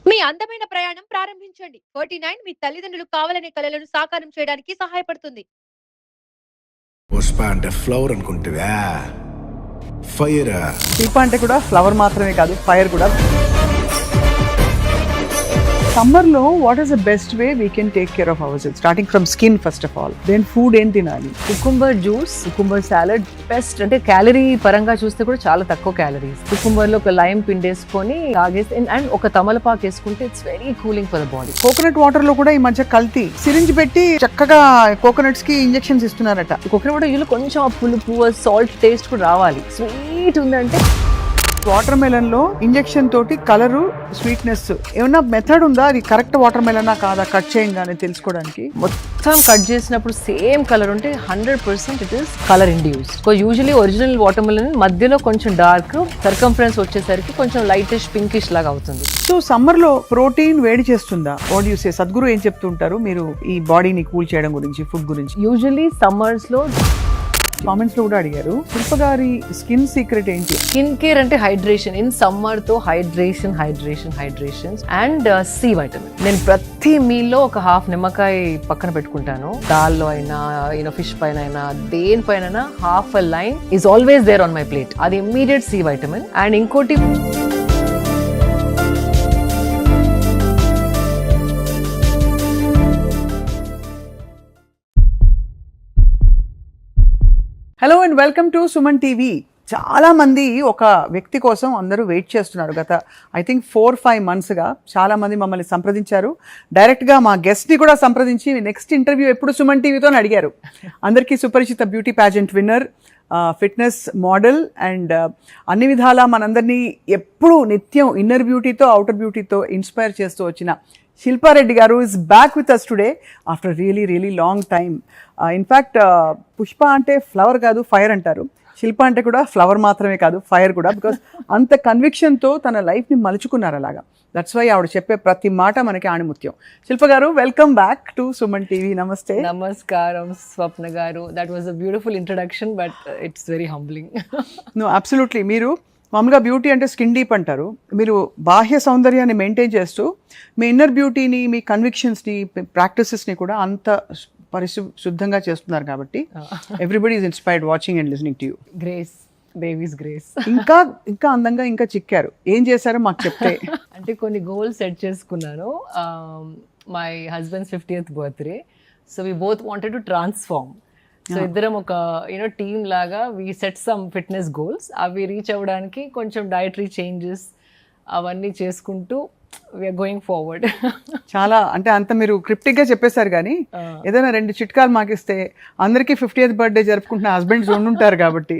మీ అందమైన ప్రయాణం ప్రారంభించండి. 49 మీ తల్లిదండ్రులు కావాలనే కలలను సాకారం చేయడానికి సహాయపడుతుంది. పుష్ప అంటే ఫ్లవర్ అనుకుంటువా? ఫైర్. శిల్ప అంటే కూడా ఫ్లవర్ మాత్రమే కాదు, ఫైర్ కూడా. సమ్మర్లో what is the best way we can take care of our self? Starting from skin first of all, then food ఏం తినాలి? Cucumber juice, cucumber salad best. అంటే క్యాలరీ పరంగా చూస్తే కూడా చాలా తక్కువ క్యాలరీస్. కుకుంబర్ లో ఒక లైమ్ పిండేసుకొని తాగేస్తే అండ్ ఒక తమలపాకు వేసుకుంటే it's very cooling for the body. Coconut water లో కూడా ఈ మధ్య కల్తీ సిరింజ్ పెట్టి చక్కగా కోకోనట్స్ కి ఇంజెక్షన్స్ ఇస్తున్నారట. కోకోనట్ వాటర్ కొంచెం ఆ పులుపు సాల్ట్ టేస్ట్ కూడా రావాలి. స్వీట్ ఉందంటే వాటర్ మెలన్ లో ఇంజెక్షన్ తోటి కలరు, స్వీట్నెస్ ఏమన్నా మెథడ్ ఉందా? అది కరెక్ట్ వాటర్ మెలనా కాదా కట్ చేయంగానే తెలుసుకోవడానికి? మొత్తం కట్ చేసినప్పుడు సేమ్ కలర్ ఉంటే 100% it is colour induced. Usually original water melon మధ్యలో కొంచెం డార్క్, సర్కంఫరెన్స్ వచ్చేసరికి కొంచెం లైటిష్ పింకిష్ లాగా అవుతుంది. సో సమ్మర్ లో ప్రోటీన్ వేడి చేస్తుందా? What you say? సద్గురు ఏం చెప్తుంటారు మీరు ఈ బాడీని కూల్ చేయడం గురించి, ఫుడ్ గురించి? యూజువలీ సమ్మర్స్ లో కామెంట్స్ లో కూడా అడిగారు, శిల్ప గారి స్కిన్ సీక్రెట్ ఏంటి? స్కిన్ కేర్ అంటే హైడ్రేషన్. ఇన్ సమ్మర్ తో hydration hydration hydration and C vitamin. నేను ప్రతి మీల్ లో ఒక హాఫ్ నిమ్మకాయ పక్కన పెట్టుకుంటాను. దాల్లో అయినా ఫిష్ పైన అయినా దేనిపైన half a lime is always there on my plate. అది ఇమ్మీడియట్ సి వైటమిన్. అండ్ ఇంకోటి hello and welcome to Suman TV. చాలా మంది ఒక వ్యక్తి కోసం అందరూ వెయిట్ చేస్తున్నారు. గత ఐ థింక్ 4-5 monthsగా చాలా మంది మమ్మల్ని సంప్రదించారు. డైరెక్ట్గా మా గెస్ట్ని కూడా సంప్రదించి నెక్స్ట్ ఇంటర్వ్యూ ఎప్పుడు సుమన్ టీవీతో అడిగారు. అందరికీ సుపరిచిత beauty pageant winner, fitness model and అన్ని విధాలా మనందరినీ ఎప్పుడూ నిత్యం ఇన్నర్ బ్యూటీతో అవుటర్ బ్యూటీతో ఇన్స్పైర్ చేస్తూ వచ్చిన శిల్పారెడ్డి గారు is back with us today after really long time. In fact Pushpa అంటే ఫ్లవర్ కాదు, ఫైర్ అంటారు. శిల్ప అంటే కూడా ఫ్లవర్ మాత్రమే కాదు, ఫైర్ కూడా. బికాస్ అంత కన్విక్షన్తో తన లైఫ్ని మలుచుకున్నారు అలాగా. దట్స్ వై ఆవిడ చెప్పే ప్రతి మాట మనకి ఆణిముత్యం. శిల్ప గారు, welcome back to Suman TV. Namaste. నమస్కారం స్వప్న గారు. That was a beautiful introduction but it's very humbling. No, absolutely. మీరు మామూలుగా బ్యూటీ అంటే స్కిన్ డీప్ అంటారు. మీరు బాహ్య సౌందర్యాన్ని మెయింటైన్ చేస్తూ మీ ఇన్నర్ బ్యూటీని, మీ కన్విక్షన్స్ని, ప్రాక్టీసెస్ని కూడా అంత పరిశుద్ధంగా చేస్తున్నారు కాబట్టి everybody is inspired watching and listening to you. Grace, Devi's grace. ఇంకా అందంగా ఇంకా చిక్కారు. ఏం చేశారో మాకు చెప్తే. అంటే కొన్ని గోల్స్ సెట్ చేసుకున్నాను. My husband's 50th birthday, so we both wanted to transform. So ఇద్దరం ఒక టీమ్ లాగా we set some fitness goals. అవి రీచ్ అవ్వడానికి కొంచెం డైటరీ చేంజెస్ అవన్నీ చేసుకుంటూ వీఆర్ గోయింగ్ ఫార్వర్డ్. చాలా అంటే అంత మీరు క్రిప్టిక్గా చెప్పేశారు, కానీ ఏదైనా 2 చిట్కాలు మాకిస్తే అందరికీ 50th బర్త్డే జరుపుకుంటున్న హస్బెండ్స్ ఉండుంటారు కాబట్టి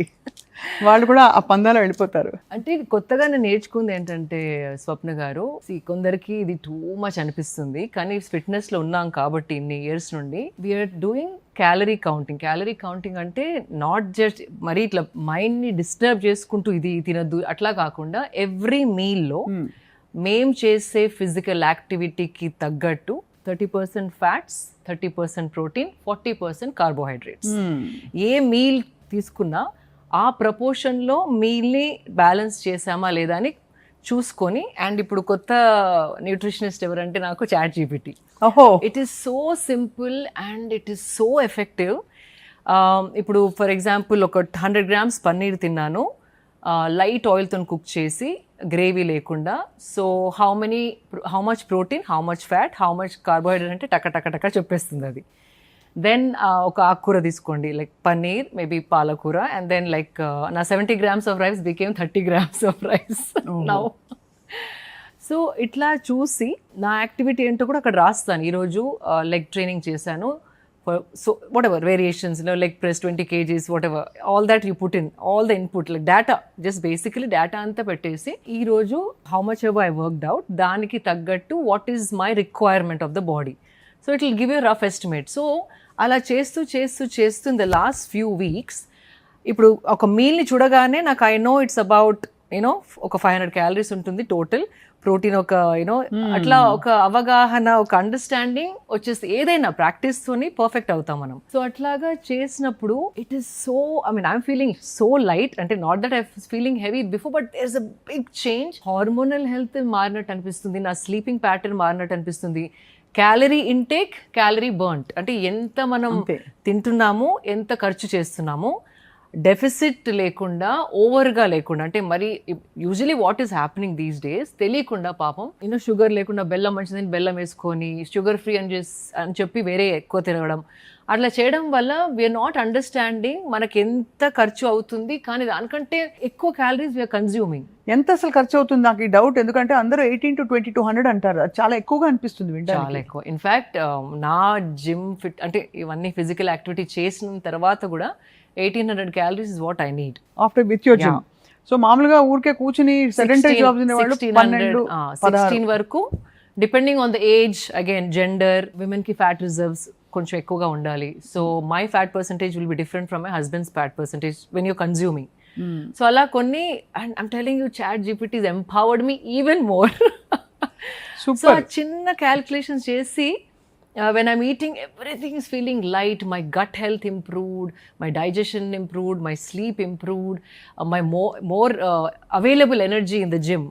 వాళ్ళు కూడా ఆ పందాలో వెళ్ళిపోతారు. అంటే కొత్తగా నేను నేర్చుకుంది ఏంటంటే స్వప్న గారు, కొందరికి ఇది టూ మచ్ అనిపిస్తుంది, కానీ ఫిట్నెస్లో ఉన్నాం కాబట్టి ఇన్ని ఇయర్స్ నుండి we're doing calorie counting. Calorie counting అంటే నాట్ జస్ట్ మరి ఇట్లా మైండ్ని డిస్టర్బ్ చేసుకుంటూ ఇది తినద్దు అట్లా కాకుండా ఎవ్రీ మీల్లో మేం చేసే ఫిజికల్ యాక్టివిటీకి తగ్గట్టు 30% ఫ్యాట్స్, 30% ప్రోటీన్, 40% కార్బోహైడ్రేట్స్. ఏ మీల్ తీసుకున్నా ఆ ప్రపోర్షన్లో మీల్ని బ్యాలెన్స్ చేసామా లేదా అని చూసుకొని. అండ్ ఇప్పుడు కొత్త న్యూట్రిషనిస్ట్ ఎవరంటే నాకు ChatGPT. It is so simple and it is so effective. ఇప్పుడు ఫర్ ఎగ్జాంపుల్ ఒక 100 grams పన్నీర్ తిన్నాను, లైట్ ఆయిల్తో కుక్ చేసి, గ్రేవీ లేకుండా. So how much protein, how much fat, how much carbohydrate అంటే టక చెప్పేస్తుంది అది. దెన్ ఒక ఆకుకూర తీసుకోండి, లైక్ పన్నీర్, మేబీ పాలకూర, అండ్ దెన్ లైక్ నా 70 grams of rice became 30 grams of rice now. So ఇట్లా చూసి నా యాక్టివిటీ ఏంటో కూడా అక్కడ రాస్తాను. ఈరోజు లెగ్ ట్రైనింగ్ చేశాను. So what ever variations, leg press 20 kgs, what ever, all that you put in, all the input, like data, just basically data అంతా పెట్టేసి ఈరోజు how much ever I worked out, దానికి తగ్గట్టు what is my requirement of the body. So it will give you rough estimate. So అలా చేస్తూ in the last few weeks ఇప్పుడు ఒక మీల్ని చూడగానే నాకు ఐ నో ఇట్స్ అబౌట్ ఒక 500 calories ఉంటుంది టోటల్. ప్రోటీన్ ఒక యూనో అట్లా ఒక అవగాహన, ఒక అండర్స్టాండింగ్ వచ్చేసి ఏదైనా ప్రాక్టీస్ తోని పర్ఫెక్ట్ అవుతాం మనం. సో అట్లాగా చేసినప్పుడు it is so, I mean I'm feeling so light, అంటే not that I feeling heavy before, but there is a big change. Hormonal health మారినట్టు అనిపిస్తుంది, నా స్లీపింగ్ ప్యాటర్న్ మారినట్టు అనిపిస్తుంది. క్యాలరీ ఇంటేక్, క్యాలరీ బర్న్ట్, అంటే ఎంత మనం తింటున్నాము, ఎంత ఖర్చు చేస్తున్నాము, డెఫిసిట్ లేకుండా, ఓవర్గా లేకుండా. అంటే మరి usually what is happening these days తెలియకుండా పాపం షుగర్ లేకుండా బెల్లం మంచిదని బెల్లం వేసుకొని, షుగర్ ఫ్రీ అని చెప్పి వేరే ఎక్కువ తినడం, అట్లా చేయడం వల్ల వీఆర్ నాట్ అండర్స్టాండింగ్ మనకి ఎంత ఖర్చు అవుతుంది, కానీ దానికంటే ఎక్కువ క్యాలరీస్ వీఆర్ కన్జ్యూమింగ్. ఎంత అసలు ఖర్చు అవుతుంది నాకు ఈ డౌట్, ఎందుకంటే అందరూ 18 to 2200 అంటారు, అది చాలా ఎక్కువగా అనిపిస్తుంది వింటానికి. చాలా ఎక్కువ. ఇన్ఫ్యాక్ట్ నా జిమ్ ఫిట్ అంటే ఇవన్నీ ఫిజికల్ యాక్టివిటీ చేసిన తర్వాత కూడా 1800 calories is what I need. After with your gym. So మామూలుగా ఊరికే కూర్చుని సెడెంటరీ జాబ్స్ ఉండేవాళ్ళు 16 వరకు, depending on the age, again gender, women కి ఫ్యాట్ రిజర్వ్స్ కొంచెం ఎక్కువగా ఉండాలి. So my fat percentage will be different from my husband's fat percentage when you're consuming. So అలా కొన్ని, and I'm telling you, chat GPT has empowered me even more. So ఆ చిన్న calculations చేసి when I'm eating, everything is feeling light, my gut health improved, my digestion improved, my sleep improved, my more available energy in the gym,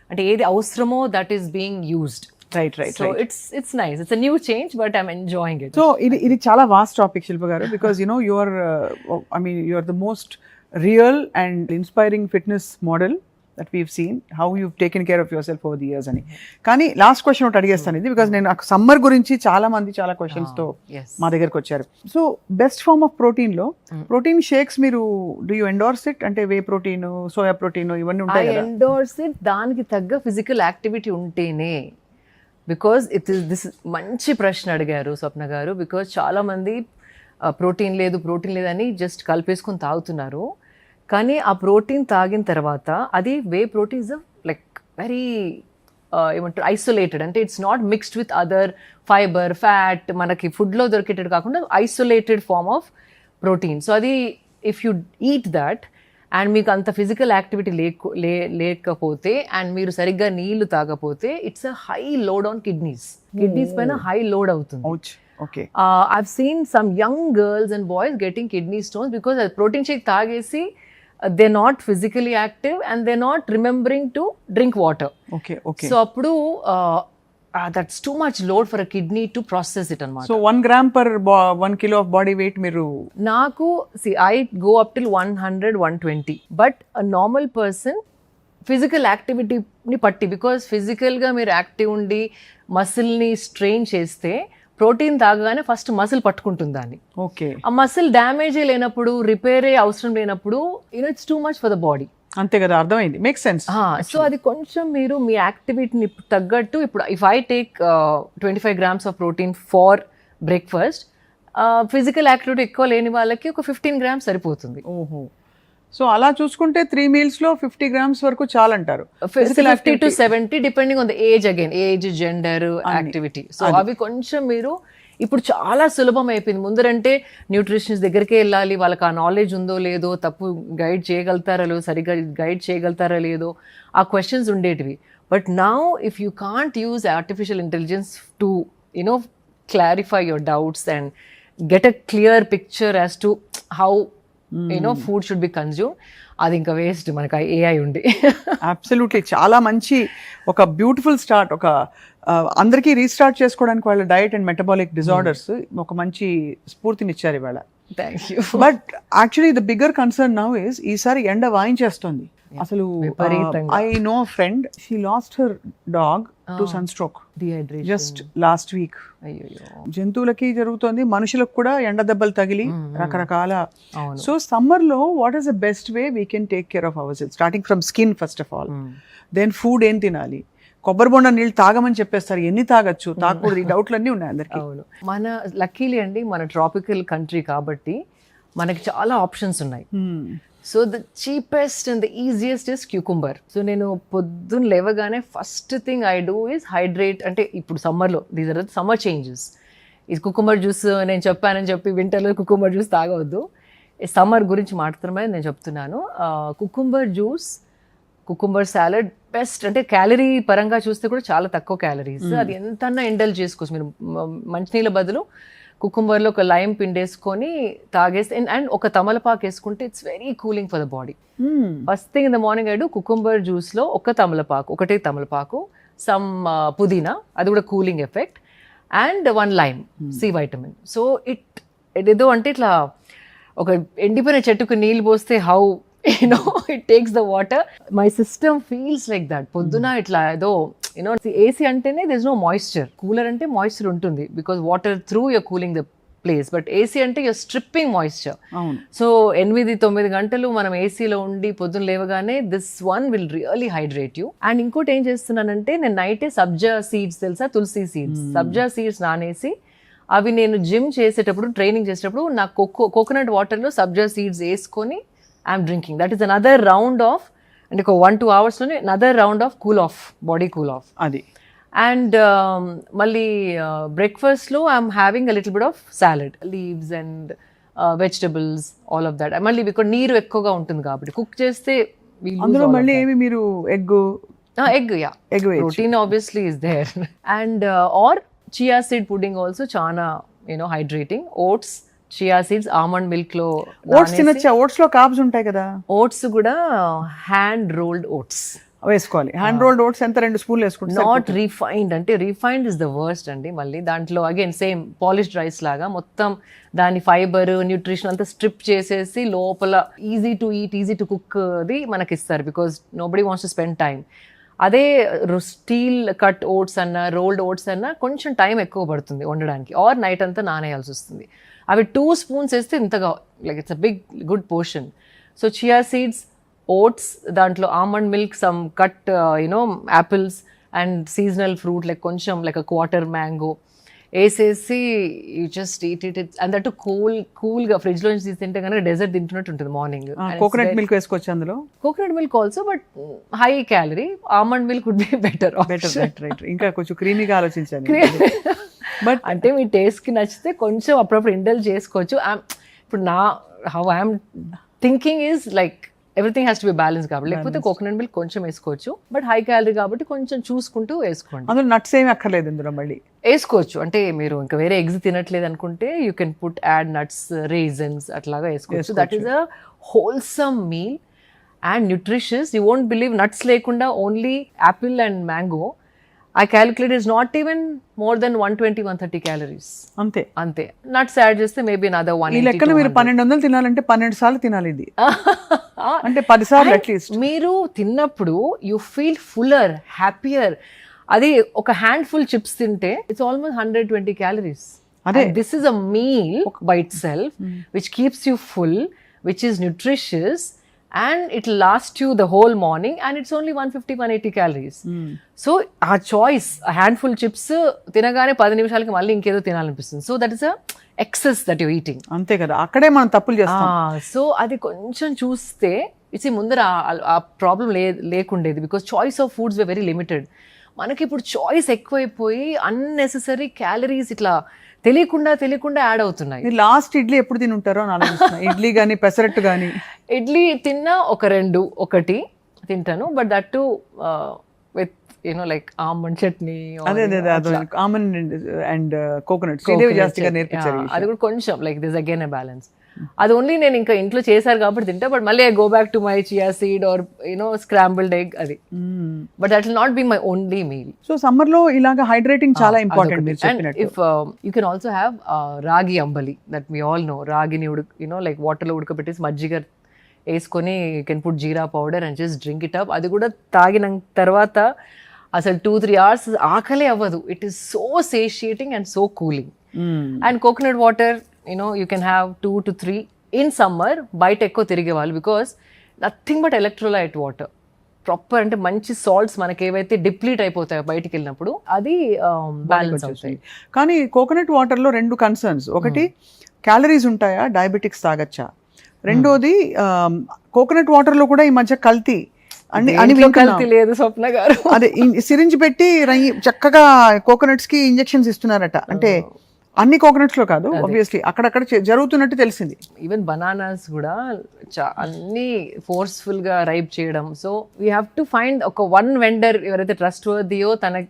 ante edi avasramo that is being used. Right. So it's nice, it's a new change, but I'm enjoying it. So ఇది చాలా vast topic శిల్ప గారు, because you know you are you are the most real and inspiring fitness model that we've seen, how you've taken care of yourself over the years అని. కానీ last question ఒకటి అడిగేస్తాను ఇది, because నేను summer గురించి చాలా మంది చాలా క్వశ్చన్స్ తో మా దగ్గరకు వచ్చారు. So best form of protein లో ప్రోటీన్ షేక్స్ మీరు డూ యూ ఎండోర్స్ ఇట్? అంటే వే ప్రోటీన్, సోయా ప్రోటీన్ ఇవన్నీ ఉంటాయి కదా. ఎండోర్స్ ఇట్, దానికి తగ్గ ఫిజికల్ యాక్టివిటీ ఉంటేనే. బికాజ్ దిస్ మంచి ప్రశ్న అడిగారు స్వప్న గారు, బికాజ్ చాలా మంది ప్రోటీన్ లేదు అని జస్ట్ కలిపేసుకొని తాగుతున్నారు. కానీ ఆ ప్రోటీన్ తాగిన తర్వాత అది whey protein is like very ఏమంటారు ఐసోలేటెడ్, అంటే it's not mixed with other fibre, fat, మనకి ఫుడ్లో దొరికేటట్టు కాకుండా isolated form of protein. So అది if you eat that and మీకు అంత ఫిజికల్ యాక్టివిటీ లేకపోతే అండ్ మీరు సరిగ్గా నీళ్లు తాగపోతే, it's a high load on kidneys పైన హై లోడ్ అవుతుంది. Okay. I've seen some young girls and boys getting kidney stones because protein shake తాగేసి they're not physically active and they're not remembering to drink water. Okay. So appudu that's too much load for a kidney to process it anamata. So 1 gram per 1 kilo of body weight మీరు నాకు see I go up till 100 120, but a normal person physical యాక్టివిటీని పట్టి, because ఫిజికల్గా మీరు active ఉండి మసిల్ని strain చేస్తే protein తాగగానే ఫస్ట్ మసిల్ పట్టుకుంటుంది దాన్ని. ఓకే. ఆ మసిల్ డ్యామేజ్ లేనప్పుడు, రిపేర్ అవసరం లేనప్పుడు, it's too much for the body. అంతే కదా, అర్థమైంది, మేక్ సెన్స్. సో అది కొంచెం మీరు మీ యాక్టివిటీని తగ్గట్టు, ఇప్పుడు if I take 25 grams of protein for breakfast, physical activity ఎక్కువ లేని వాళ్ళకి ఒక 15 grams సరిపోతుంది. ఓహో. సో అలా చూసుకుంటే 3 meals లో 50 grams వరకు చాలంటారు. 50 to 70 depending on the age, again age, gender, activity. So అవి కొంచెం మీరు ఇప్పుడు చాలా సులభం అయిపోయింది. ముందరంటే న్యూట్రిషనిస్ట్ దగ్గరికి వెళ్ళాలి, వాళ్ళకి ఆ నాలెడ్జ్ ఉందో లేదో, తప్పు గైడ్ చేయగలుగుతారా లేదో, సరిగ్గా గైడ్ చేయగలుగుతారా లేదో, ఆ క్వశ్చన్స్ ఉండేటివి. But now if you can't use artificial intelligence to clarify your doubts and get a clear picture as to how food should be consume, అది ఇంకా వేస్ట్ మనకు ఏఐ ఉండి. అబ్సల్యూట్లీ, చాలా మంచి ఒక బ్యూటిఫుల్ స్టార్ట్, ఒక అందరికీ రీస్టార్ట్ చేసుకోవడానికి వాళ్ళ డయట్ అండ్ మెటబాలిక్ డిజార్డర్స్ ఒక మంచి స్ఫూర్తినిచ్చారు ఇవాళ. Thank you. But actually the bigger concern now is ఈసారి ఎండ వాయించేస్తుంది అసలు. I know friend, she lost her dog to sun stroke just last week. జంతువులకి జరుగుతుంది, మనుషులకు కూడా ఎండ దెబ్బలు తగిలి రకరకాల. సో సమ్మర్ లో what is the best way we can take care of our self, starting from skin first of all, then food ఏం తినాలి, కొబ్బరి బొండ నీళ్ళు తాగమని చెప్పేస్తారు, ఎన్ని తాగొచ్చు, తాగకూడదు, ఈ డౌట్లు అన్నీ ఉన్నాయి అందరికి. అవును, మన లక్కీలీ అండి మన ట్రాపికల్ కంట్రీ కాబట్టి మనకి చాలా ఆప్షన్స్ ఉన్నాయి. So the cheapest and the easiest is cucumber. So నేను పొద్దున్న లేవగానే first thing I do is hydrate. అంటే ఇప్పుడు సమ్మర్లో these are the summer changes. ఈ కుకుంబర్ జ్యూస్ నేను చెప్పానని చెప్పి వింటర్లో కుకుంబర్ జ్యూస్ తాగవద్దు, సమ్మర్ గురించి మాత్రమే నేను చెప్తున్నాను. Cucumber juice cucumber salad best. అంటే క్యాలరీ పరంగా చూస్తే కూడా చాలా తక్కువ క్యాలరీస్. అది ఎంతన్నా ఇండల్ చేసుకోవచ్చు మీరు. మంచినీళ్ళ బదులు కుకుంబర్లో ఒక లైమ్ పిండేసుకొని తాగేస్తే, అండ్ ఒక తమలపాకు వేసుకుంటే it's very cooling for the body. First thing in the morning I do cucumber జ్యూస్లో ఒకటే తమలపాకు, సమ్ పుదీనా, అది కూడా cooling effect, and 1 lime, C vitamin. So ఏదో అంటే ఇట్లా ఒక ఎండిపోయిన చెట్టుకు నీళ్ళు పోస్తే how it takes the water, my system feels like that. పొద్దున ఇట్లా ఏదో ఏసీ అంటేనే there's no moisture, కూలర్ అంటే మాయిశ్చర్ ఉంటుంది because water through you're cooling the place, but AC అంటే you're స్ట్రిప్పింగ్ మాయిశ్చర్. సో 8-9 గంటలు మనం ఏసీలో ఉండి పొద్దున లేవగానే this one will really hydrate you. And ఇంకోటి ఏం చేస్తున్నానంటే నేను నైటే సబ్జా సీడ్స్ తెలుసా, తులసి సీడ్స్, సబ్జా సీడ్స్ నానేసి అవి నేను జిమ్ చేసేటప్పుడు ట్రైనింగ్ చేసేటప్పుడు నా కోకోనట్ వాటర్లో సబ్జా సీడ్స్ వేసుకొని I'm drinking. That is another round of, అంటే ఒక 1-2 అవర్స్లోనే another round of cool off, body cool off అది. అండ్ మళ్ళీ బ్రేక్ఫాస్ట్లో I'm having a little bit of salad, leaves and vegetables, all of that. మళ్ళీ ఇక్కడ నీరు ఎక్కువగా ఉంటుంది కాబట్టి కుక్ చేస్తే అందులో మళ్ళీ ఏమి మీరు egg protein obviously is there. And or chia seed pudding also చాలా hydrating. Oats, chia seeds, almond milk లో ఓట్స్ తినొచ్చా? ఓట్స్ లో కార్బ్స్ ఉంటాయి కదా. ఓట్స్ కూడా హ్యాండ్ రోల్డ్ ఓట్స్ వేసుకోవాలి. హ్యాండ్ రోల్డ్ ఓట్స్ ఎంత 2 స్పూన్లు వేసుకుంటే, నాట్ రిఫైన్డ్. అంటే రిఫైన్డ్ ఇస్ ద వర్స్ట్ అండి. మళ్ళీ దాంట్లో అగైన్ సేమ్ పాలిష్డ్ రైస్ లాగా మొత్తం దాని ఫైబర్, న్యూట్రిషన్ అంతా స్ట్రిప్ చేసేసి లోపల easy to eat, easy to cook అది మనకి ఇస్తారు because nobody wants to spend time. అదే స్టీల్ కట్ ఓట్స్ అన్నా రోల్డ్ ఓట్స్ అన్నా కొంచెం టైం ఎక్కువ పడుతుంది వండడానికి, ఆర్ నైట్ అంతా నానేయాల్సి వస్తుంది. అవి 2 స్పూన్స్ వేస్తే ఇంతగా, like it's a big good portion. So chia seeds, oats, దాంట్లో almond milk, some cut apples and seasonal fruit like కొంచెం లైక్ అ క్వార్టర్ మ్యాంగో వేసేసి you just eat it. And that కూల్గా ఫ్రిడ్జ్లో నుంచి తీసి తింటే కనుక డెజర్ట్ తింటున్నట్టు ఉంటుంది మార్నింగ్. కోకోనట్ మిల్క్ వేసుకోవచ్చు అందులో. Coconut milk also, but high calorie. Almond milk would be better. Right. ఇంకా కొంచెం క్రీమీగా ఆలోచించాను. బట్ అంటే మీ టేస్ట్కి నచ్చితే కొంచెం అప్పుడప్పుడు ఇండల్ చేసుకోవచ్చు. ఇప్పుడు how I'm thinking is like everything has to be balance కాబట్టి, లేకపోతే కోకోనట్ మిల్క్ కొంచెం వేసుకోవచ్చు, బట్ హై క్యాలరీ కాబట్టి కొంచెం చూసుకుంటూ వేసుకోండి. అందులో నట్స్ ఏమి అక్కర్లేదు ఇందులో మళ్ళీ వేసుకోవచ్చు. అంటే మీరు ఇంకా వేరే ఎగ్స్ తినట్లేదు అనుకుంటే you can put add nuts, raisins అట్లాగా వేసుకోవచ్చు. That is a wholesome meal and nutritious. You won't believe, nuts లేకుండా only apple and mango I calculate is not even more than 120-130 calories. అంతే. నట్స్ యాడ్ చేస్తే maybe another 180. ఈ లెక్కన మీరు 1200 తినాలంటే 12 సార్లు తినాలి ఇది. అంటే 10 సార్లు అట్లీస్ట్. మీరు తిన్నప్పుడు యూ ఫీల్ ఫుల్లర్, హ్యాపీయర్. అది ఒక హ్యాండ్ ఫుల్ చిప్స్ తింటే ఇట్స్ ఆల్మోస్ట్ 120 calories. అదే this is a meal by it self which keeps you full, which is nutritious, and it will last you the whole morning, and it's only 150-180 calories. So our choice, a handful chips తినగానే 10 నిమిషాలకి మళ్ళీ ఇంకేదో తినాలనిపిస్తుంది. So that is a excess that you eating. అంతే కదా, అక్కడే మనం తప్పులు చేస్తాం. సో అది కొంచెం చూస్తే ఇట్స్ ముందర ఆ ప్రాబ్లం లేకుండేది, because choice of foods were very limited. మనకి ఇప్పుడు చాయిస్ ఎక్కువైపోయి అన్నెసెసరీ క్యాలరీస్ ఇట్లా తెలియకుండా యాడ్ అవుతున్నాయి. లాస్ట్ ఇడ్లీ ఎప్పుడు తిని ఉంటారో అని ఆలోచిస్తున్నా. ఇడ్లీ కానీ పెసరట్టు కానీ. ఇడ్లీ తిన్నా ఒకటి తింటాను, but that to with like almond chutney. అదే ఆల్మండ్ అండ్ కోకోనట్ శ్రీదేవి జాస్తిగా నేర్పించారు. అది కూడా కొంచెం like this again a balance. అది ఓన్లీ నేను ఇంకా ఇంట్లో చేశారు కాబట్టి తింటా, బట్ మళ్ళీ I go back to my chia seed or scrambled egg అది. But that will not be my only meal. So summer లో ఇలాగా హైడ్రేటింగ్ చాలా ఇంపార్టెంట్ మీరు చెప్పినట్టు. If you can also have ragi ambali, that we all know. రాగిని like water లో ఉడకబెట్టేసి మజ్జిగ వేసుకొని you can put jeera powder and just drink it up. అది కూడా తాగిన తర్వాత అసలు 2-3 hours ఆకలే అవ్వదు. It is so satiating and so cooling. And coconut water you can have 2 to 3 in summer. బయట ఎక్కువ తిరిగే వాళ్ళు, because nothing but electrolyte water. Proper అంటే మంచి సాల్ట్స్ మనకి ఏవైతే డిప్లీట్ అయిపోతాయో బయటికి వెళ్ళినప్పుడు అది బ్యాలెన్స్ అవుతాయి. కానీ కోకోనట్ వాటర్ లో 2 కన్సర్న్స్. ఒకటి క్యాలరీస్ ఉంటాయా, డయాబెటిక్స్ తాగచ్చా. రెండోది కోకోనట్ వాటర్ లో కూడా ఈ మధ్య కల్తీ కల్తీ లేదు స్వప్న గారు. అదే సిరింజ్ పెట్టి చక్కగా కోకోనట్స్ కి ఇంజెక్షన్స్ ఇస్తున్నారట. అంటే అన్ని కోకోనట్స్ లో కాదు, ఆబ్వియస్లీ అక్కడక్కడ జరుగుతున్నట్టు తెలిసింది. ఈవెన్ బనానాస్ కూడా అన్ని ఫోర్స్ఫుల్ గా రైప్ చేయడం. So we have to find ఒక వన్ వెండర్ ఎవరైతే ట్రస్ట్ వర్దియో, తన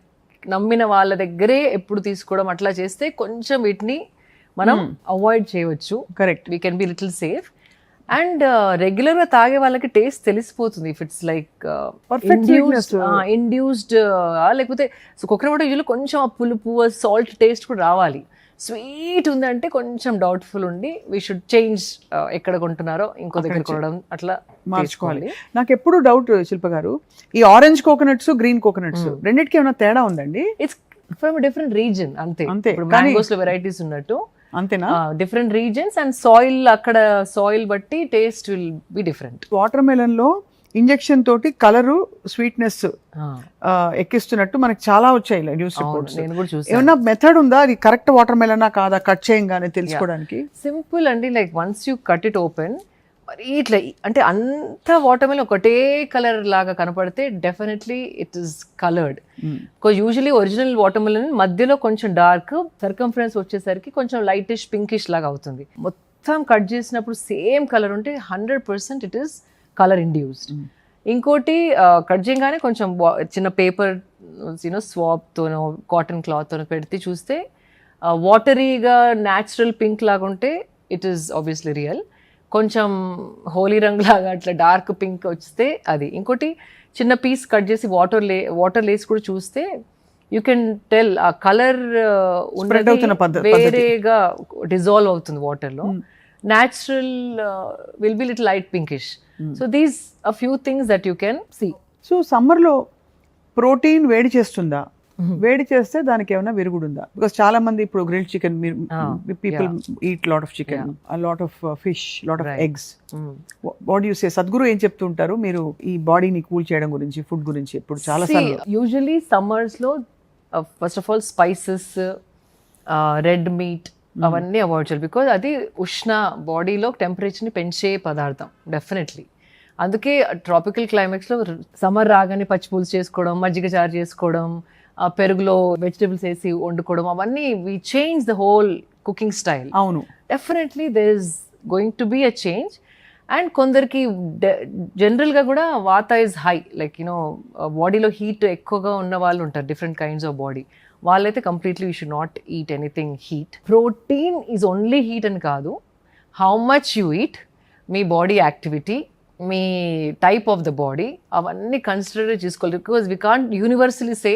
నమ్మిన వాళ్ళ దగ్గరే ఎప్పుడు తీసుకోవడం, అట్లా చేస్తే కొంచెం వీటిని మనం అవాయిడ్ చేయవచ్చు. Correct. We can be little safe. And regular గా తాగే వాళ్ళకి టేస్ట్ తెలిసిపోతుంది. ఇఫ్ ఇట్స్ లైక్ ఇండ్యూస్డ్ లేకపోతే కోకోనట్ వాటర్ యూజువల్లీ కొంచెం ఆ పులుపు సాల్ట్ టేస్ట్ కూడా రావాలి. స్వీట్ ఉందంటే కొంచెం డౌట్ఫుల్ ఉండి వీ షుడ్ చేంజ్ ఎక్కడ కొంటున్నారో ఇంకో దగ్గర కొనడం అట్లా మార్చుకోవాలి. నాకు ఎప్పుడు డౌట్ శిల్ప గారు, ఈ ఆరెంజ్ కోకోనట్స్ గ్రీన్ కోకోనట్స్ రెండింటికి ఏమైనా తేడా ఉందండి? ఇట్స్ ఫ్రమ్ డిఫరెంట్ రీజన్ అంతే. ఇప్పుడు కానీ మ్యాంగోస్ లో వెరైటీస్ ఉన్నట్టు అంతేనా? డిఫరెంట్ రీజన్స్ అండ్ సాయిల్, అక్కడ సాయిల్ బట్టి taste will be different. Water melon లో ఇంజెక్షన్ తోటి కలరు స్వీట్నెస్ ఎక్కిస్తున్నట్టు మనకి చాలా వచ్చాయి న్యూస్ రిపోర్ట్స్. నేను కూడా చూసాను. ఏమన్నా మెథడ్ ఉందా అది కరెక్ట్ వాటర్ మెలనా కాదా కట్ చేయంగానే తెలుసుకోవడానికి? సింపుల్ అండి. Like once you cut it open, మరి ఇట్లా అంటే అంత వాటర్ మెలన్ ఒకటే కలర్ లాగా కనపడితే definitely it is coloured. Usually original water melon మధ్యలో కొంచెం డార్క్, సర్కంఫరెన్స్ వచ్చేసరికి కొంచెం లైటిష్ పింకిష్ లాగా అవుతుంది. మొత్తం కట్ చేసినప్పుడు సేమ్ కలర్ ఉంటే 100% ఇట్ ఈస్ కలర్ ఇండ్యూస్డ్. ఇంకోటి కట్ చేయగానే కొంచెం చిన్న పేపర్ స్వాబ్తోనో కాటన్ క్లాత్తోనో పెడితే చూస్తే వాటరీగా న్యాచురల్ పింక్ లాగా ఉంటే ఇట్ ఈస్ ఆబ్వియస్లీ రియల్. కొంచెం హోలీ రంగు లాగా అట్లా డార్క్ పింక్ వస్తే అది. ఇంకోటి చిన్న పీస్ కట్ చేసి వాటర్ లేసి కూడా చూస్తే యూ కెన్ టెల్ ఆ కలర్ వేరేగా డిజాల్వ్ అవుతుంది వాటర్లో. Natural will be little light pinkish. So these a few things that you can see. So సమ్మర్లో ప్రోటీన్ వేడి చేస్తుందా? వేడి చేస్తే దానికి ఏమైనా విరుగుడుందా? బికాస్ చాలా మంది ఇప్పుడు grilled chicken, people eat lot of chicken, lot of fish, lot of eggs. What you say? Sadhguru ఏం చెప్తుంటారు మీరు ఈ బాడీని కూల్ చేయడం గురించి, ఫుడ్ గురించి? ఇప్పుడు చాలా యూజువలీ సమ్మర్స్ లో first of all spices, red meat అవన్నీ అవాయిడ్ చేయాలి. బికాజ్ అది ఉష్ణ బాడీలో టెంపరేచర్ని పెంచే పదార్థం డెఫినెట్లీ. అందుకే ట్రాపికల్ క్లైమేట్స్లో సమ్మర్ రాగానే పచ్చి పులుసు చేసుకోవడం, మజ్జిగ చారు చేసుకోవడం, పెరుగులో వెజిటబుల్స్ వేసి వండుకోవడం, అవన్నీ we change the whole cooking style. అవును, definitely there is going to be a change. And కొందరికి జనరల్గా కూడా వాత ఇస్ హై, లైక్ బాడీలో హీట్ ఎక్కువగా ఉన్న వాళ్ళు ఉంటారు, డిఫరెంట్ కైండ్స్ ఆఫ్ బాడీ. వాళ్ళైతే completely you should not eat anything heat. Protein is only heat అని కాదు, హౌ మచ్ యూ ఈట్, మీ బాడీ యాక్టివిటీ, మీ టైప్ ఆఫ్ ద బాడీ, అవన్నీ కన్సిడర్ చేసుకోవాలి. Because we can't universally say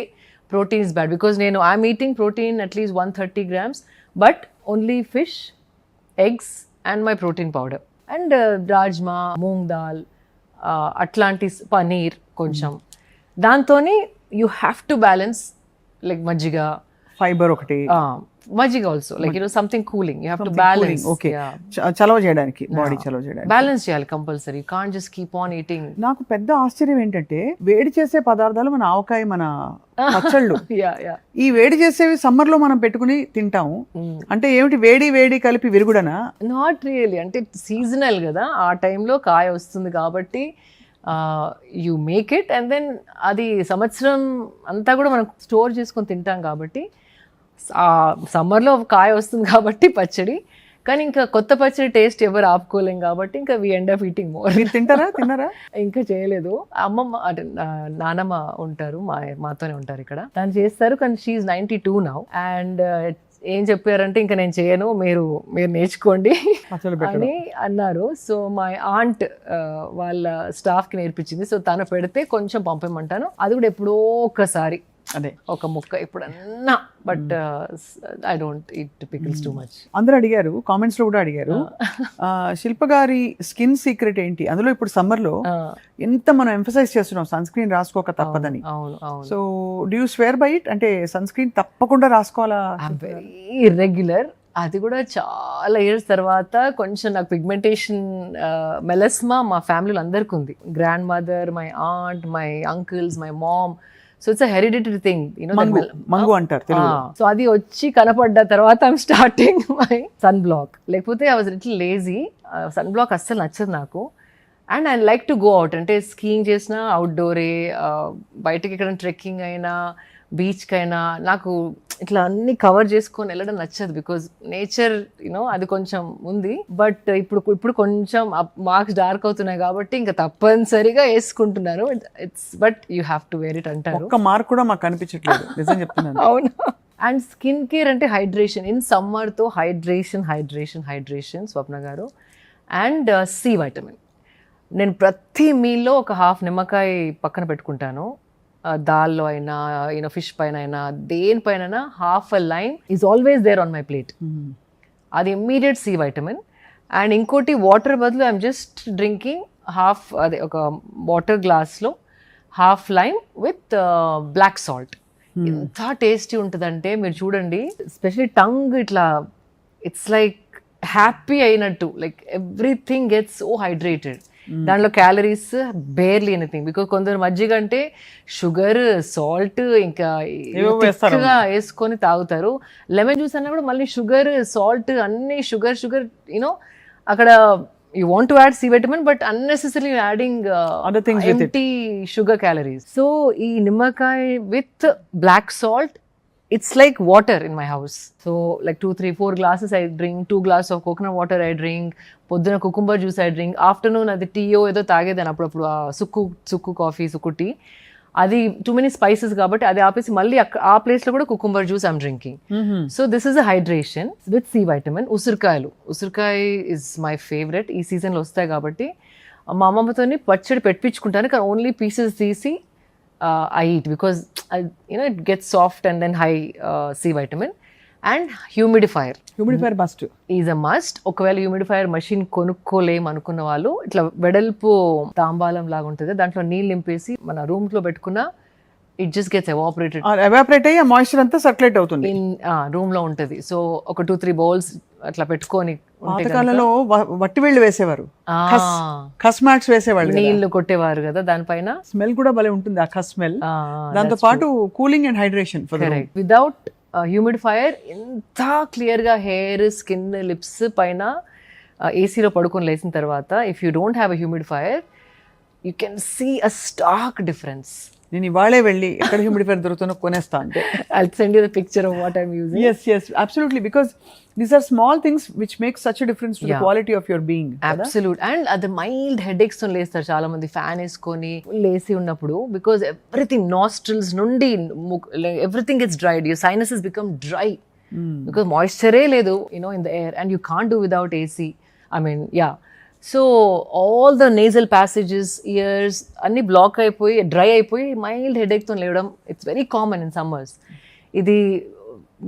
protein is bad, because I'm eating protein at least 130 grams, but only fish, eggs and my protein powder, and rajma, moong dal, atlantis, paneer koncham. Dantoni you have to balance, like majjiga, fiber okati, majjiga also, like something cooling, you have to balance. Okay, చలవ చేయడానికి, body చలవ చేయడానికి balance చేయాలి compulsory. You can't just keep on eating. నాకు పెద్ద ఆశ్చర్యం ఏంటంటే వేడి చేసే పదార్థాలు మన ఆవకాయ, మన పచ్చళ్ళు, ఈ వేడి చేసేవి సమ్మర్ లో మనం పెట్టుకుని తింటాము. అంటే ఏమిటి వేడి వేడి కలిపి విరుగుడనా? Not really. అంటే సీజనల్ కదా, ఆ టైంలో కాయ వస్తుంది కాబట్టి you make it, and then అది సంవత్సరం అంతా కూడా మనం స్టోర్ చేసుకొని తింటాం కాబట్టి సమ్మర్లో కాయ వస్తుంది కాబట్టి పచ్చడి. కానీ ఇంకా కొత్త పచ్చడి టేస్ట్ ఎవరు ఆపుకోలేం కాబట్టి ఇంకా we end of eating more. తిన్నారా? ఇంకా చేయలేదు. అమ్మమ్మ అంటే నానమ్మ ఉంటారు, మాతోనే ఉంటారు ఇక్కడ, తను చేస్తారు. కానీ షీఈ్ 92 నౌ. అండ్ ఏం చెప్పారంటే ఇంకా నేను చేయను, మీరు నేర్చుకోండి అని అన్నారు. సో మై ఆంట్ వాళ్ళ స్టాఫ్కి నేర్పించింది. సో తను పెడితే కొంచెం పంపమంటాను. అది కూడా ఎప్పుడో ఒకసారి, అదే ఒక ముక్క ఎప్పుడన్నా. But I don't eat pickles too much. అందరూ అడిగారు, కామెంట్స్ లో కూడా అడిగారు, శిల్ప గారి స్కిన్ సీక్రెట్ ఏంటి? అందులో ఇప్పుడు సమ్మర్ లో ఎంత మనం ఎంఫసైజ్ చేస్తున్నాం సన్ స్క్రీన్ రాసుకోక తప్పదని. So do you swear by it? అంటే సన్ స్క్రీన్ తప్పకుండా రాసుకోవాలా? Very irregular. అది కూడా చాలా ఇయర్స్ తర్వాత కొంచెం నాకు పిగ్మెంటేషన్, మెలస్మా మా ఫ్యామిలీలో అందరికి ఉంది. Grandmother, my aunt, my uncles, my mom. So it's a hereditary thing, మంగు అంటారు. సో అది వచ్చి కనపడ్డ తర్వాత I'm starting my sunblock. లేకపోతే I was little lazy. Sunblock అస్సలు నచ్చదు నాకు. And I like to go out. అంటే స్కీయింగ్ చేసినా అవుట్డోరే, బయటకి ఎక్కడ ట్రెక్కింగ్ అయినా, బీచ్కైనా నాకు ఇట్లా అన్ని కవర్ చేసుకొని వెళ్ళడం నచ్చదు, బికాజ్ నేచర్ అది కొంచెం ఉంది. బట్ ఇప్పుడు కొంచెం మార్క్స్ డార్క్ అవుతున్నాయి కాబట్టి ఇంకా తప్పనిసరిగా వేసుకుంటున్నాను. It's but you have to wear it అంటారు. ఒక్క మార్క్ కూడా మాకు కనిపించట్లేదు, నిజం చెప్తున్నాను. అవునా. అండ్ స్కిన్ కేర్ అంటే హైడ్రేషన్, ఇన్ సమ్మర్తో హైడ్రేషన్ స్వప్న గారు. అండ్ సి వైటమిన్, నేను ప్రతి మీల్లో ఒక హాఫ్ నిమ్మకాయ పక్కన పెట్టుకుంటాను. దాల్లో అయినా ఫిష్ పైన అయినా దేనిపైన half a lime is always there on my plate. అది ఇమ్మీడియట్ సి వైటమిన్. అండ్ ఇంకోటి వాటర్ బదులు ఐఎమ్ జస్ట్ డ్రింకింగ్ అదే ఒక వాటర్ గ్లాస్లో half lime with black salt. ఎంత టేస్టీ ఉంటుందంటే మీరు చూడండి, ఎస్పెషలీ టంగ్ ఇట్లా ఇట్స్ లైక్ హ్యాపీ అయినట్టు, like everything gets so hydrated. దాంట్లో క్యాలరీస్ బేర్లీ ఎనీథింగ్, బికాజ్ కొందరు మజ్జిగ అంటే షుగర్, సాల్ట్ ఇంకా వేసుకొని తాగుతారు. లెమన్ జ్యూస్ అన్నా కూడా మళ్ళీ షుగర్, సాల్ట్, అన్ని షుగర్ అక్కడ you want to add C vitamin but unnecessarily adding other things empty sugar calories. So ee nimmakai with black salt, it's like water in my house. So like 2 3 4 glasses I drink, 2 glasses of coconut water I drink, podduna cucumber juice I drink, afternoon adi tea edo taagedanu appudu sukku coffee, sukku tea, అది too many spices కాబట్టి అది ఆపేసి మళ్ళీ ఆ ప్లేస్లో కూడా cucumber juice I'm drinking. So this is a hydration with C vitamin. ఉసిరికాయ is my favourite. ఈ సీజన్లో వస్తాయి కాబట్టి మా అమ్మమ్మతో పచ్చడి పెట్టించుకుంటాను, కానీ ఓన్లీ పీసెస్ తీసి I eat because it gets soft and then high C vitamin. And humidifier must is a must. ఒకవేళ హ్యూమిడిఫైర్ మషిన్ కొనుక్కోలేం అనుకున్న వాళ్ళు ఇట్లా వెడల్పు తాంబాలం లాగా ఉంటుంది, దాంట్లో నీళ్ళు నింపేసి మన రూమ్ లో పెట్టుకున్న ఇట్ జస్ట్ గెట్స్ ఎవాపరేట్ అయ్యి మాయిశ్చర్ అంతా సర్క్యులేట్ అవుతుంది, రూమ్ లో ఉంటుంది. సో ఒక 2 3 బౌల్స్ అట్లా పెట్టుకొని పాతకాలంలో వట్టి వేళ్ళు వేసేవారు, ఖస్ మ్యాట్స్ వేసేవాళ్ళు, నీళ్లు కొట్టేవారు కదా దానిపైన. స్మెల్ కూడా భలే ఉంటుంది ఆ ఖస్ స్మెల్. దాంతో పాటు cooling and hydration. Without humidifier ఎంత క్లియర్గా హెయిర్, స్కిన్, లిప్స్ పైన ఏసీలో పడుకొని లేచిన తర్వాత if you don't have a humidifier you can see a stark difference. నేను ఇవాళే వెళ్ళి ఎక్కడ హ్యూమిడిఫైయర్ దొరుకుతుందో కొనేస్తా అంటే I'll send you the picture of what I'm using. Yes, absolutely, because these are small things which make such a difference to the quality of your being. Absolute. And అది mild headaches తో లేస్తారు చాలా మంది fan వేసుకొని లేసి ఉన్నప్పుడు, because everything nostrils నుండి everything gets dried, your sinuses become dry because మాయిశ్చరే లేదు in the air and you can't do without AC. So all the nasal passages, ears అన్ని బ్లాక్ అయిపోయి డ్రై అయిపోయి మైల్డ్ హెడేక్తో లేవడం it's very common in summers. ఇది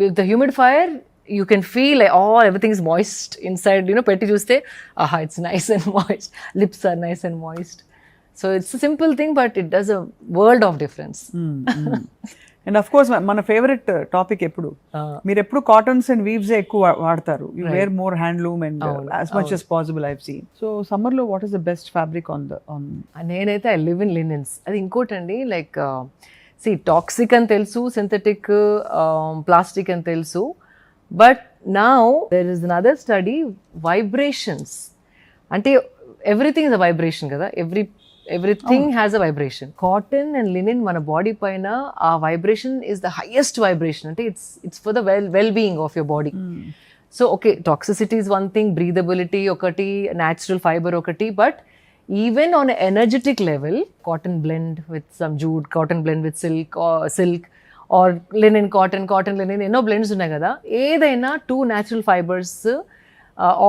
with the humidifier you can feel all everything is moist inside. పెట్టి చూస్తే ఆహా it's nice and moist, lips are nice and moist. So it's a simple thing but it does a world of difference. And of course మన favourite topic ఎప్పుడు మీరు ఎప్పుడు cottons and weaves ఎక్కువ వాడతారు. You wear more handloom and as much as possible I've seen. So summer లో what is the best fabric on నేనైతే I live in linens. అది ఇంకోటండి, లైక్ సి టాక్సిక్ అని తెలుసు, సింథటిక్, ప్లాస్టిక్ అని తెలుసు, but now there is another study, vibrations అంటే everything is a vibration కదా, everything has a vibration. Cotton and linen మన బాడీ పైన ఆ vibration is the highest vibration. అంటే it's for the well-being of your body. So okay, toxicity is one thing, breathability ఒకటి, natural fibre ఒకటి, but even on energetic level cotton blend with some jute, cotton blend with silk or linen cotton linen, ఎన్నో blends ఉన్నాయి కదా. ఏదైనా 2 natural fibres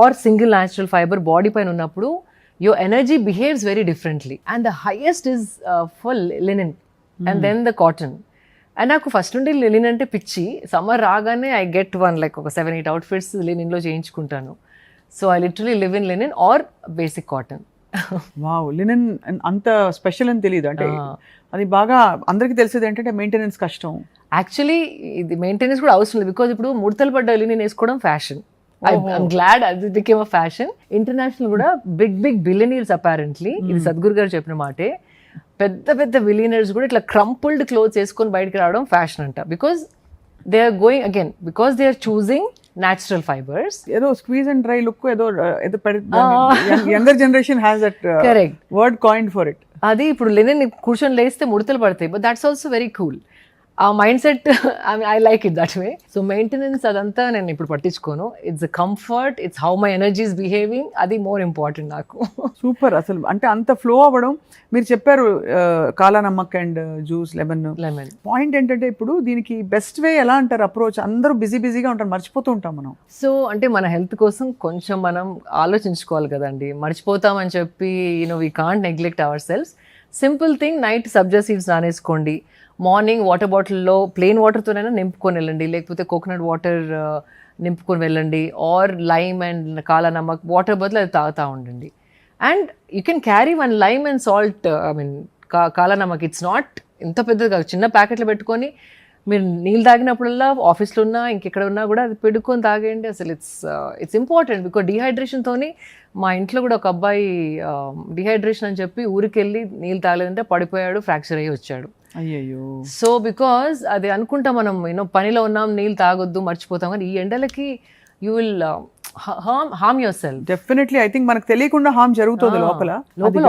or single natural fibre body పైన ఉన్నప్పుడు your energy behaves very differently, and the highest is for linen and then the cotton. And నాకు first నుండి linen అంటే పిచ్చి. సమ్మర్ రాగానే ఐ గెట్ వన్ లైక్ ఒక 7-8 అవుట్ఫిట్స్ లినెన్లో చేయించుకుంటాను. So I literally live in linen or basic cotton. Wow, linen అంత special అని తెలియదు. అంటే అది బాగా అందరికీ తెలిసేది ఏంటంటే మెయింటెనెన్స్ కష్టం. యాక్చువల్లీ ఇది మెయింటెనెన్స్ కూడా అవసరం లేదు, బికాజ్ ఇప్పుడు ముడతలు పడ్డ లినెన్ వేసుకోవడం fashion. I'm glad it became a fashion. International కూడా big billionaires apparently, ఇది సద్గురు గారు చెప్పిన మాటే, పెద్ద బిలియనర్స్ కూడా ఇట్లా క్రంపుల్డ్ క్లోత్స్ వేసుకొని బయటకు రావడం ఫ్యాషన్ అంట. Because they are going again, because they are choosing natural fibres. ఏదో స్క్వీజ్ అండ్ డ్రై లుక్ ఏదో younger generation has that correct word coined for it. అది ఇప్పుడు లినెన్ కూర్చొని లేస్తే ముడతలు పడతాయి, but that's also very cool. ఆ mindset I like it that way. So maintenance అదంతా నేను ఇప్పుడు పట్టించుకోను. It's a comfort, it's how my energy is behaving, అది మోర్ ఇంపార్టెంట్ నాకు. సూపర్. అసలు అంటే అంత ఫ్లో అవ్వడం. మీరు చెప్పారు కాలా నమ్మక్ అండ్ జ్యూస్ లెమన్. పాయింట్ ఏంటంటే ఇప్పుడు దీనికి బెస్ట్ వే ఎలా అంటారు అప్రోచ్? అందరూ బిజీగా ఉంటారు, మర్చిపోతూ ఉంటాం మనం. సో అంటే మన హెల్త్ కోసం కొంచెం మనం ఆలోచించుకోవాలి కదండి. మర్చిపోతామని చెప్పి we can't neglect our selfs. Simple thing, night sabja seeds నానేసుకోండి. మార్నింగ్ వాటర్ బాటిల్లో ప్లెయిన్ వాటర్తోనైనా నింపుకొని వెళ్ళండి, లేకపోతే కోకోనట్ వాటర్ నింపుకొని వెళ్ళండి, ఆర్ లైమ్ అండ్ కాలా నమక్ వాటర్ బదులు అది తాగుతూ ఉండండి. And you can carry 1 lime and salt, I mean కాలా నమక్. ఇట్స్ నాట్ ఇంత పెద్దది కాదు, చిన్న ప్యాకెట్లు పెట్టుకొని మీరు నీళ్ళు తాగినప్పుడల్లా ఆఫీస్లో ఉన్నా ఇంకెక్కడ ఉన్నా కూడా అది పెట్టుకొని తాగేయండి. అసలు ఇట్స్ ఇంపార్టెంట్. బికాజ్ డీహైడ్రేషన్తోని మా ఇంట్లో కూడా ఒక అబ్బాయి డిహైడ్రేషన్ అని చెప్పి ఊరికెళ్ళి నీళ్ళు తాగలేదంటే పడిపోయాడు, ఫ్రాక్చర్ అయ్యి వచ్చాడు. అయ్యయ్యో. సో బికాజ్ అది అనుకుంటాం మనం పనిలో ఉన్నాం నీళ్ళు తాగొద్దు మర్చిపోతాం, కానీ ఈ ఎండలకి you will harm your self. Definitely. I think మనకు తెలియకుండా హార్మ్ జరుగుతుంది లోపల.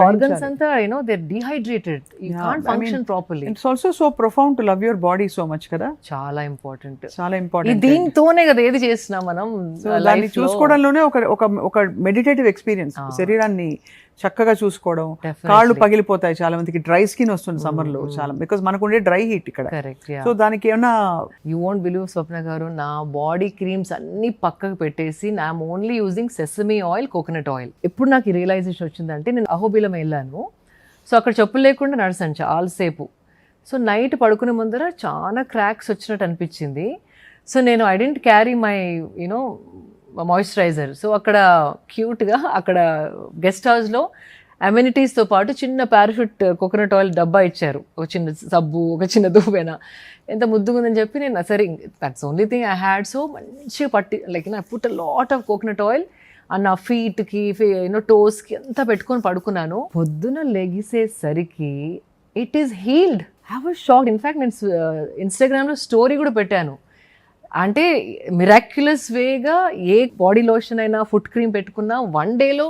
ఆర్గన్స్ అంతా they're dehydrated, you can't function properly. It's also so profound to love your body so much కదా. చాలా ఇంపార్టెంట్. చాలా ఇంపార్టెంట్. దీంతోనే కదా ఏది చేసినా మనం. దాన్ని చూసుకోవడంలోనే ఒక మెడిటేటివ్ ఎక్స్పీరియన్స్. శరీరాన్ని చక్కగా చూసుకోవడం. కాళ్ళు పగిలిపోతాయి చాలా మందికి, డ్రై స్కిన్ వస్తుంది సమ్మర్ లో చాలా, బికాస్ మనకు ఉండే డ్రై హీట్ ఇక్కడ. సో దానికి ఏమన్నా యూ వోంట్ బిలీవ్ స్వప్న గారు, నా బాడీ క్రీమ్స్ అన్ని పక్కకు పెట్టేసి I'm only using sesame oil, coconut oil. ఎప్పుడు నాకు రియలైజేషన్ వచ్చిందంటే, నేను అహోబిలం వెళ్ళాను. సో అక్కడ చెప్పులు లేకుండా నడిచాను చాలాసేపు. సో నైట్ పడుకునే ముందర చాలా క్రాక్స్ వచ్చినట్టు అనిపించింది. సో నేను I didn't carry my moisturiser. So అక్కడ క్యూట్గా అక్కడ గెస్ట్ హౌస్లో అమ్యూనిటీస్తో పాటు చిన్న పారాషూట్ కోకోనట్ ఆయిల్ డబ్బా ఇచ్చారు, ఒక చిన్న సబ్బు, ఒక చిన్న దువ్వెన. ఎంత ముద్దుగుందని చెప్పి నేను సరే that's only thing I had. So మంచిగా like I put a lot of coconut oil and నా ఫీట్కి టోస్కి అంతా పెట్టుకొని పడుకున్నాను. పొద్దున లెగిసేసరికి it is healed. I was shocked. In fact నేను ఇన్స్టాగ్రామ్లో స్టోరీ కూడా పెట్టాను. అంటే మిరాక్యులస్ వేగా ఏ బాడీ లోషన్ అయినా ఫుట్ క్రీమ్ పెట్టుకున్నా 1 డేలో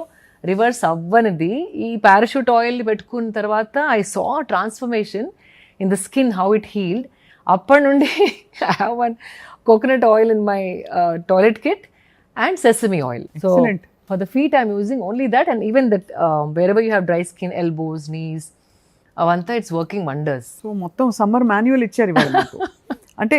రివర్స్ అవ్వనిది ఈ పారాషూట్ ఆయిల్ పెట్టుకున్న తర్వాత I saw transformation in the skin, how it healed. అప్పటి నుండి I have 1 coconut oil in my toilet kit and sesame oil. Excellent. So for the feet I'm using only that, and even that wherever you have dry skin, elbows, knees, avanta it's working wonders. So మొత్తం summer manual ఇచ్చారు ఇవాళ మీకు. అంటే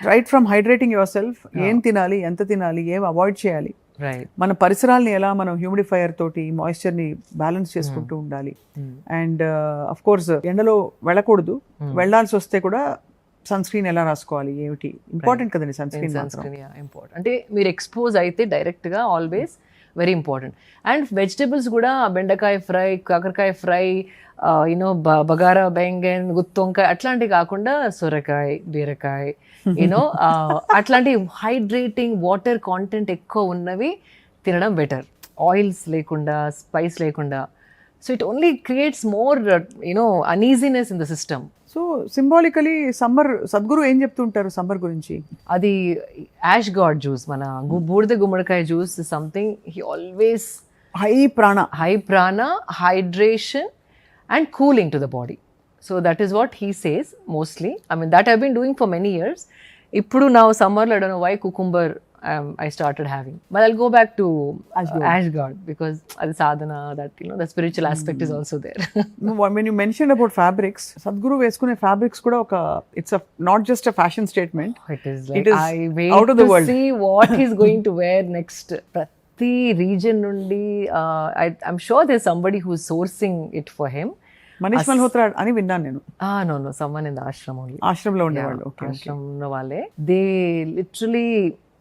right from hydrating your self, ఏం తినాలి, ఎంత తినాలి, ఏం అవాయిడ్ చేయాలి, రైట్, మన పరిసరాలని ఎలా మనం హ్యూమిడిఫైయర్ తోటి మాయిశ్చర్ని బ్యాలెన్స్ చేసుకుంటూ ఉండాలి. అండ్ అఫ్ కోర్స్ ఎండలో వెళ్ళకూడదు, వెళ్ళాల్సి వస్తే కూడా సన్ స్క్రీన్ ఎలా రాసుకోవాలి, ఏమిటి ఇంపార్టెంట్ కదండి సన్ స్క్రీన్. ఇంపార్టెంట్. అంటే మీరు ఎక్స్పోజ్ అయితే డైరెక్ట్గా always very important. And vegetables కూడా బెండకాయ ఫ్రై, కాకరకాయ ఫ్రై, బగారా, బెంగన్, గుత్తొంకాయ అట్లాంటివి కాకుండా సొరకాయ, బీరకాయ, అట్లాంటి హైడ్రేటింగ్ వాటర్ కాంటెంట్ ఎక్కువ ఉన్నవి తినడం బెటర్. ఆయిల్స్ లేకుండా, స్పైస్ లేకుండా. So it only creates more uneasiness in the system. So symbolically summer Sadhguru ఏం చెప్తుంటారు సమ్మర్ గురించి? అది యాష్ గాడ్ జ్యూస్, మన బూడిద గుమ్మడికాయ juice, something he always high ప్రాణ, hydration and cooling to the body. So that is what he says mostly. I mean that I've been doing for many years. Ippudu now summer I don't know why cucumber I started having, but I'll go back to ash god because adi sadhana, that the spiritual aspect is also there. When you mentioned about fabrics, Sadhguru veskune fabrics kuda oka, it's a not just a fashion statement. It is like, I wait out of the world to see what he's going to wear next. Prati region nundi I'm sure there's somebody who's sourcing it for him. Manish Malhotra అని విన్నాను నేను. No, someone in the ashram only. ఆశ్రమంలో ఉండేవాళ్ళు. Okay. ఆశ్రమంలో వాళ్ళే. They literally,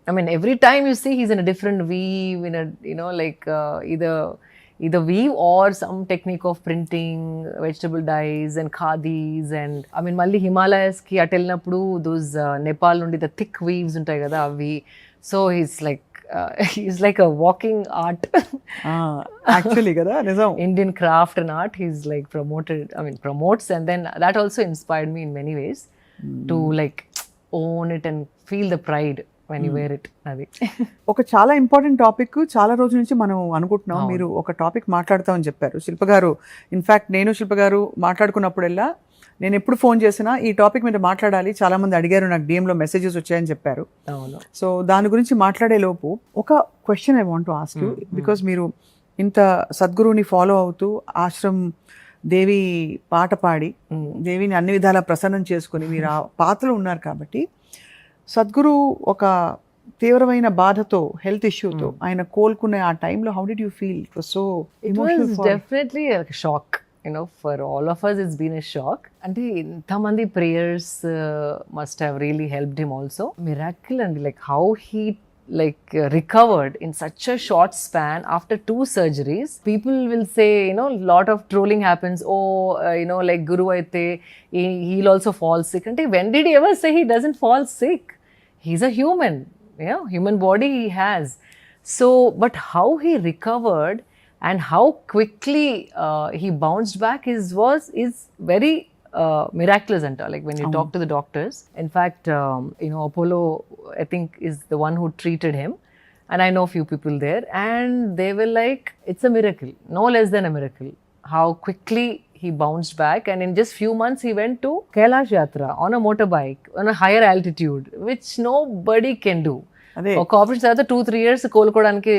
I mean, every time you see he's in a different weave, in a like either weave or some technique of printing, vegetable dyes and khadis, and I mean malli Himalayas ki atelnappudu those Nepal nundi the thick weaves untai kada avi. So he's like a walking art. Actually kada nizam, Indian craft and art he's like promotes, and then that also inspired me in many ways to like own it and feel the pride when you wear it. అది ఒక చాలా important topic చాలా రోజుల నుంచి మనం అనుకుంటున్నాం. మీరు ఒక టాపిక్ మాట్లాడతామని చెప్పారు శిల్ప గారు. ఇన్ఫ్యాక్ట్ నేను శిల్ప గారు మాట్లాడుకున్నప్పుడల్లా నేను ఎప్పుడు ఫోన్ చేసినా ఈ టాపిక్ మీద మాట్లాడాలి, చాలా మంది అడిగారు, నాకు డిఎంలో మెసేజెస్ వచ్చాయని చెప్పారు. అవును. సో దాని గురించి మాట్లాడే లోపు ఒక question I want to ask you, because మీరు ఇంత సద్గురువుని ఫాలో అవుతూ ఆశ్రమ్ దేవి పాట పాడి దేవిని అన్ని విధాలా ప్రసన్నం చేసుకుని మీరు ఆ పాత్రలో ఉన్నారు కాబట్టి, సద్గురు ఒక తీవ్రమైన బాధతో, హెల్త్ ఇష్యూతో ఆయన కోలుకునే ఆ టైంలో how did you feel? It was so It was emotional. definitely like a shock. For all of us, it's been a shock. And the prayers must have really helped him also. Miracle, and like how he recovered in such a short span after 2 surgeries. People will say, lot of trolling happens. Like Guru aite, he'll also fall sick. And when did he ever say he doesn't fall sick? He's a human. Human body he has. So, but how he recovered and how quickly he bounced back is very miraculous. Like when you talk to the doctors, in fact, Apollo, I think, is the one who treated him, and I know few people there, and they were like, it's a miracle, no less than a miracle, how quickly he bounced back. And in just few months he went to Kailash Yatra on a motorbike on a higher altitude, which nobody can do. అదే ఒక operation తర్వాత 2-3 years కోలుకోవడానికి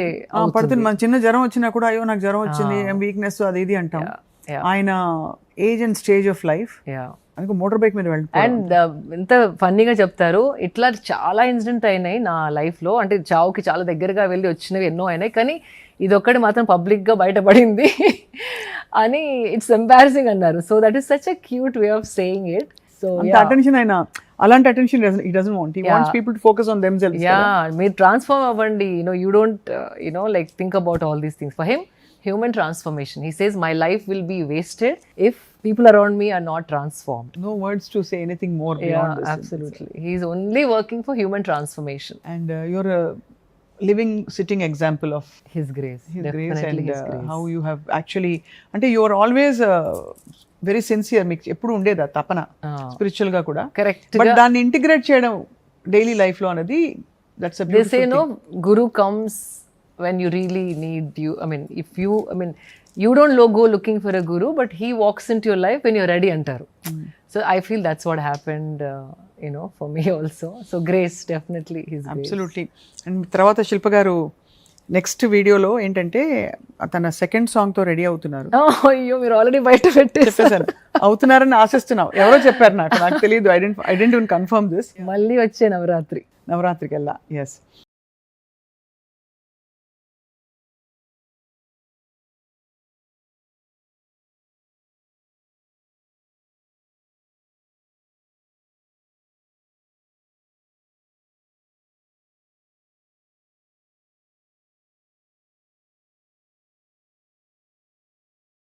పడుతుంది. మన చిన్న జ్వరం వచ్చినా కూడా అయ్యో నాకు జ్వరం వచ్చింది, వీక్నెస్ అది ఇది అంటాం. ఆయన age and stage of life అందుకే మోటార్ బైక్ మీద వెళ్తాం. అండ్ ఎంత ఫన్నీగా చెప్తారు, ఇట్లా చాలా ఇన్సిడెంట్ అయినాయి నా లైఫ్ లో, అంటే చావుకి చాలా దగ్గరగా వెళ్ళి వచ్చినవి ఎన్నో అయినాయి, కానీ ఇది ఒక్కటి మాత్రం పబ్లిక్ గా బయటపడింది అని ఇట్స్ ఎంబారసింగ్ అన్నారు. So that is such a cute way of saying it. So attention ఆయన అలాంటి attention he doesn't want. He wants people to focus on themselves. మీరు ట్రాన్స్ఫార్మ్ అవ్వండి. You don't like think about all these things. For him, human transformation. He says my life will be wasted if people around me are not transformed. No words to say anything more beyond this. Absolutely. He's only working for human transformation. And you're a living, sitting example of His grace. His grace, Definitely and His grace. how you have actually, అంటే you are always very sincere. మీకు ఎప్పుడు ఉండేదా తపన spiritual గా కూడా, Correct. But దాన్ని integrate చేయడం daily life లో అనేది that's a They say Guru comes when you really need you. You don't go looking for a guru, but he walks into your life when you're ready antaru. So I feel that's what happened, for me also. So grace, definitely His grace. Absolutely. And తర్వాత శిల్ప గారు next వీడియోలో ఏంటంటే తన second song తో ready అవుతున్నారు. అయ్యో, మీరు already బయట చెప్పేసాను అవుతున్నారని ఆశిస్తున్నాం. ఎవరో చెప్పారు నాకు తెలియదు. I didn't even confirm this. మళ్ళీ వచ్చే నవరాత్రికి వెళ్ళా. ఎస్.